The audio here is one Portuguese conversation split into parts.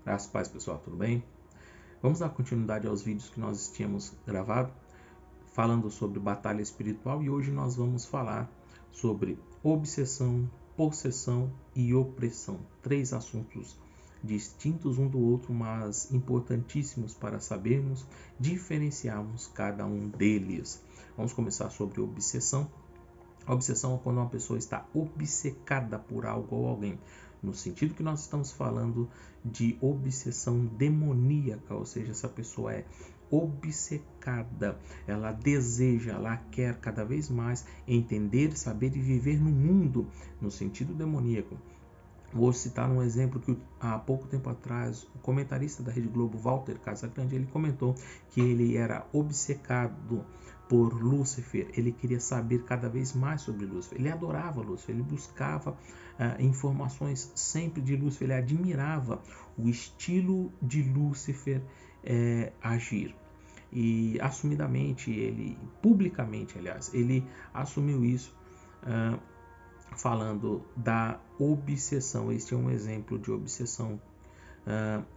Graças a paz, pessoal, tudo bem? Vamos dar continuidade aos vídeos que nós tínhamos gravado, falando sobre batalha espiritual, e hoje nós vamos falar sobre obsessão, possessão e opressão. Três assuntos distintos um do outro, mas importantíssimos para sabermos diferenciarmos cada um deles. Vamos começar sobre obsessão. A obsessão é quando uma pessoa está obcecada por algo ou alguém. No sentido que nós estamos falando de obsessão demoníaca, ou seja, essa pessoa é obcecada, ela deseja, ela quer cada vez mais entender, saber e viver no mundo, no sentido demoníaco. Vou citar um exemplo que há pouco tempo atrás o comentarista da Rede Globo, Walter Casagrande, ele comentou que ele era obcecado por Lúcifer, ele queria saber cada vez mais sobre Lúcifer, ele adorava Lúcifer, ele buscava informações sempre de Lúcifer, ele admirava o estilo de Lúcifer agir. E assumidamente, ele, publicamente aliás, ele assumiu isso falando da obsessão. Este é um exemplo de obsessão.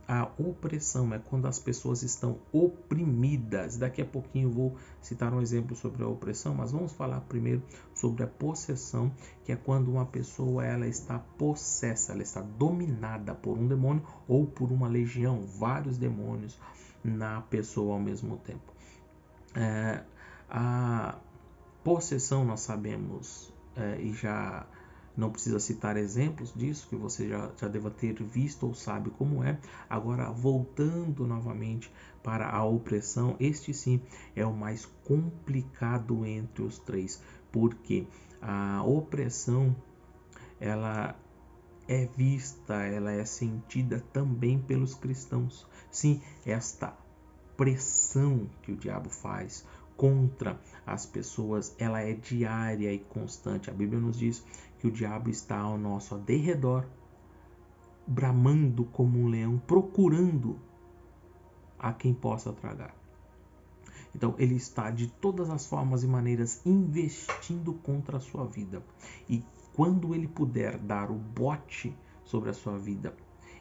A opressão é quando as pessoas estão oprimidas. Daqui a pouquinho eu vou citar um exemplo sobre a opressão, mas vamos falar primeiro sobre a possessão, que é quando uma pessoa ela está possessa, ela está dominada por um demônio ou por uma legião, vários demônios na pessoa ao mesmo tempo. A possessão nós sabemos e já não precisa citar exemplos disso, que você já deva ter visto ou sabe como é. Agora, voltando novamente para a opressão, este sim é o mais complicado entre os três, porque a opressão, ela é vista, ela é sentida também pelos cristãos. Sim, esta pressão que o diabo faz contra as pessoas, ela é diária e constante. A Bíblia nos diz que o diabo está ao nosso derredor, bramando como um leão, procurando a quem possa tragar. Então ele está de todas as formas e maneiras investindo contra a sua vida. E quando ele puder dar o bote sobre a sua vida,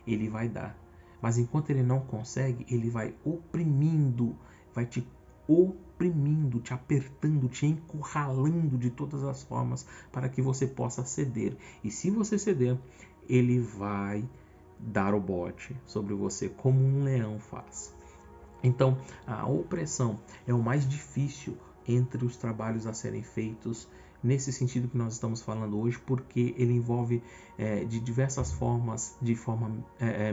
ele vai dar. Mas enquanto ele não consegue, ele vai oprimindo, vai te oprimindo, te apertando, te encurralando de todas as formas para que você possa ceder. E se você ceder, ele vai dar o bote sobre você como um leão faz. Então, a opressão é o mais difícil entre os trabalhos a serem feitos nesse sentido que nós estamos falando hoje, porque ele envolve de diversas formas, de forma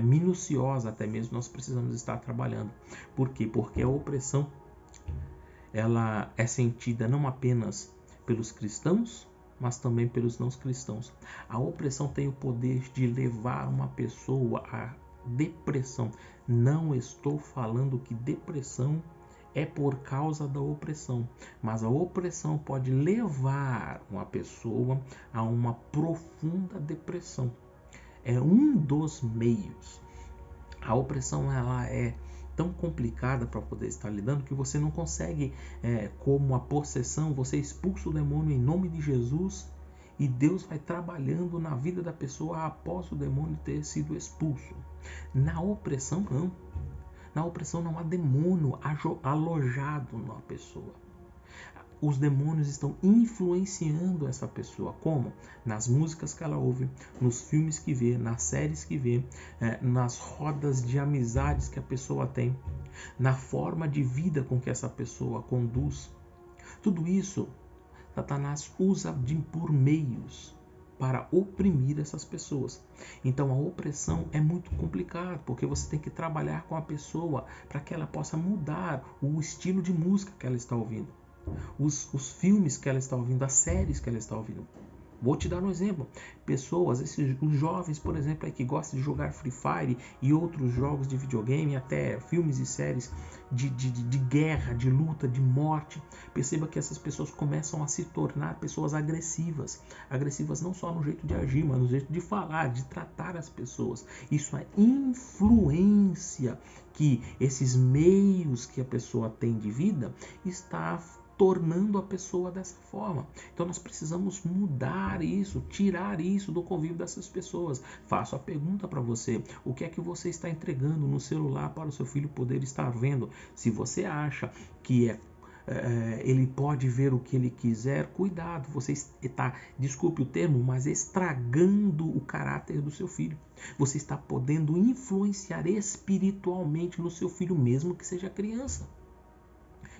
minuciosa até mesmo, nós precisamos estar trabalhando. Por quê? Porque a opressão ela é sentida não apenas pelos cristãos, mas também pelos não cristãos. A opressão tem o poder de levar uma pessoa a depressão. Não estou falando que depressão é por causa da opressão, mas a opressão pode levar uma pessoa a uma profunda depressão. É um dos meios. A opressão ela é tão complicada para poder estar lidando que você não consegue, como a possessão, você expulsa o demônio em nome de Jesus e Deus vai trabalhando na vida da pessoa após o demônio ter sido expulso. Na opressão não. Na opressão não há demônio alojado na pessoa. Os demônios estão influenciando essa pessoa. Como? Nas músicas que ela ouve, nos filmes que vê, nas séries que vê, nas rodas de amizades que a pessoa tem, na forma de vida com que essa pessoa conduz. Tudo isso, Satanás usa por meios para oprimir essas pessoas. Então a opressão é muito complicado, porque você tem que trabalhar com a pessoa para que ela possa mudar o estilo de música que ela está ouvindo, os filmes que ela está ouvindo, as séries que ela está ouvindo. Vou te dar um exemplo. Pessoas, os jovens, por exemplo, que gostam de jogar Free Fire e outros jogos de videogame, até filmes e séries de guerra, de luta, de morte. Perceba que essas pessoas começam a se tornar pessoas agressivas. Agressivas não só no jeito de agir, mas no jeito de falar, de tratar as pessoas. Isso é influência que esses meios que a pessoa tem de vida está tornando a pessoa dessa forma. Então nós precisamos mudar isso, tirar isso do convívio dessas pessoas. Faço a pergunta para você: o que é que você está entregando no celular para o seu filho poder estar vendo? Se você acha que ele pode ver o que ele quiser, cuidado, você está, desculpe o termo, mas estragando o caráter do seu filho. Você está podendo influenciar espiritualmente no seu filho, mesmo que seja criança.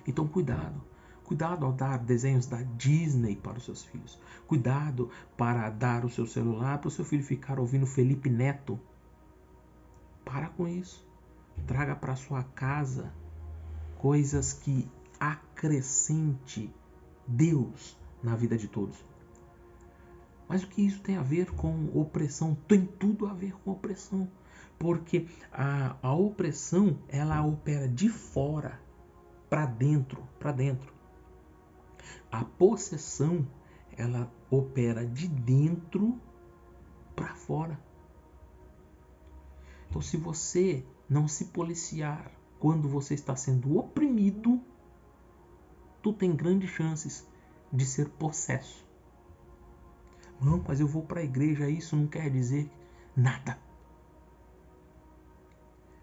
Então cuidado. Cuidado ao dar desenhos da Disney para os seus filhos. Cuidado para dar o seu celular para o seu filho ficar ouvindo Felipe Neto. Para com isso. Traga para sua casa coisas que acrescente Deus na vida de todos. Mas o que isso tem a ver com opressão? Tem tudo a ver com opressão. Porque a opressão, ela opera de fora para dentro. A possessão, ela opera de dentro para fora. Então, se você não se policiar quando você está sendo oprimido, tu tem grandes chances de ser possesso. Não, mas eu vou para a igreja, isso não quer dizer nada.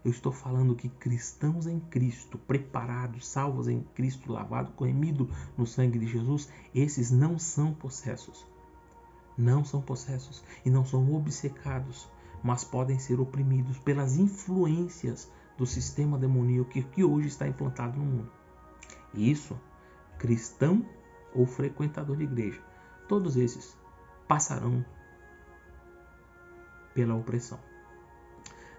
Eu estou falando que cristãos em Cristo, preparados, salvos em Cristo, lavados, remidos no sangue de Jesus, esses não são possessos. Não são possessos e não são obcecados, mas podem ser oprimidos pelas influências do sistema demoníaco que hoje está implantado no mundo. Isso, cristão ou frequentador de igreja, todos esses passarão pela opressão.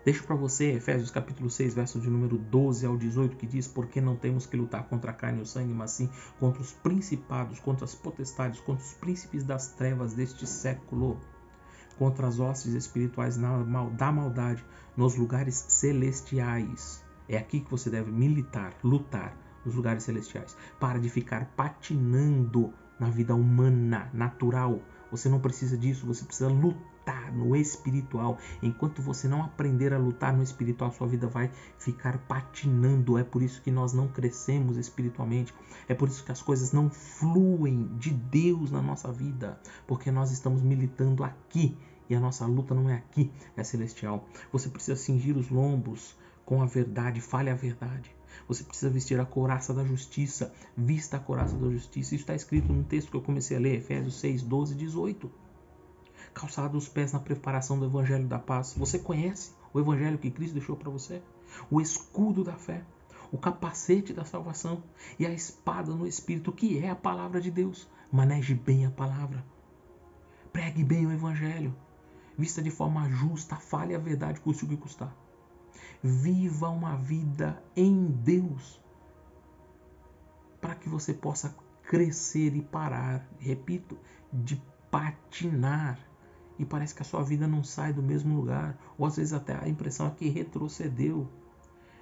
Deixo para você Efésios capítulo 6, versos de número 12 ao 18, que diz: porque não temos que lutar contra a carne e o sangue, mas sim contra os principados, contra as potestades, contra os príncipes das trevas deste século, contra as hostes espirituais da maldade nos lugares celestiais. É aqui que você deve militar, lutar nos lugares celestiais. Para de ficar patinando na vida humana, natural. Você não precisa disso, você precisa lutar no espiritual. Enquanto você não aprender a lutar no espiritual, sua vida vai ficar patinando. É por isso que nós não crescemos espiritualmente. É por isso que as coisas não fluem de Deus na nossa vida, porque nós estamos militando aqui e a nossa luta não é aqui, é celestial. Você precisa cingir os lombos com a verdade, fale a verdade. Você precisa vestir a couraça da justiça, vista a couraça da justiça. Isso está escrito no texto que eu comecei a ler, Efésios 6, 12 e 18. Calçado os pés na preparação do evangelho da paz. Você conhece o evangelho que Cristo deixou para você? O escudo da fé, o capacete da salvação e a espada no espírito, que é a palavra de Deus. Maneje bem a palavra. Pregue bem o evangelho. Vista de forma justa, fale a verdade, custe o que custar. Viva uma vida em Deus, para que você possa crescer e parar, repito, de patinar. E parece que a sua vida não sai do mesmo lugar, ou às vezes até a impressão é que retrocedeu.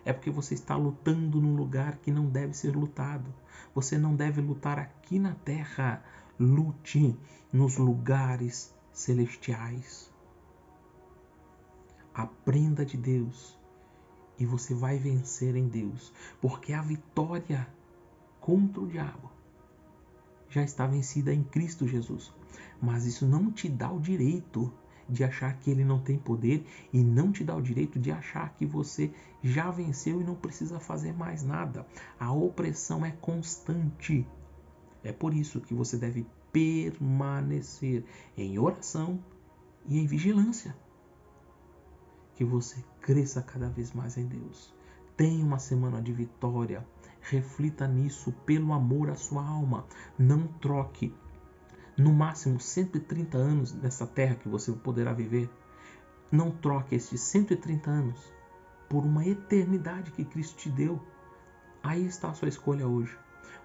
É porque você está lutando num lugar que não deve ser lutado. Você não deve lutar aqui na terra. Lute nos lugares celestiais. Aprenda de Deus e você vai vencer em Deus, porque a vitória contra o diabo já está vencida em Cristo Jesus. Mas isso não te dá o direito de achar que ele não tem poder e não te dá o direito de achar que você já venceu e não precisa fazer mais nada. A opressão é constante. É por isso que você deve permanecer em oração e em vigilância. Que você cresça cada vez mais em Deus. Tenha uma semana de vitória. Reflita nisso pelo amor à sua alma. Não troque no máximo 130 anos nessa terra que você poderá viver. Não troque esses 130 anos por uma eternidade que Cristo te deu. Aí está a sua escolha hoje.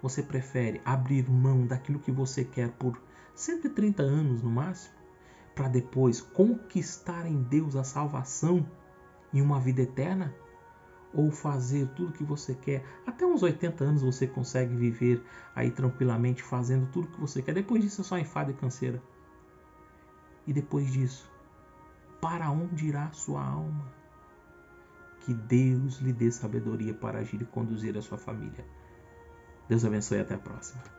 Você prefere abrir mão daquilo que você quer por 130 anos no máximo, para depois conquistar em Deus a salvação e uma vida eterna? Ou fazer tudo o que você quer? Até uns 80 anos você consegue viver aí tranquilamente fazendo tudo o que você quer. Depois disso é só enfado e canseira. E depois disso, para onde irá sua alma? Que Deus lhe dê sabedoria para agir e conduzir a sua família. Deus abençoe e até a próxima.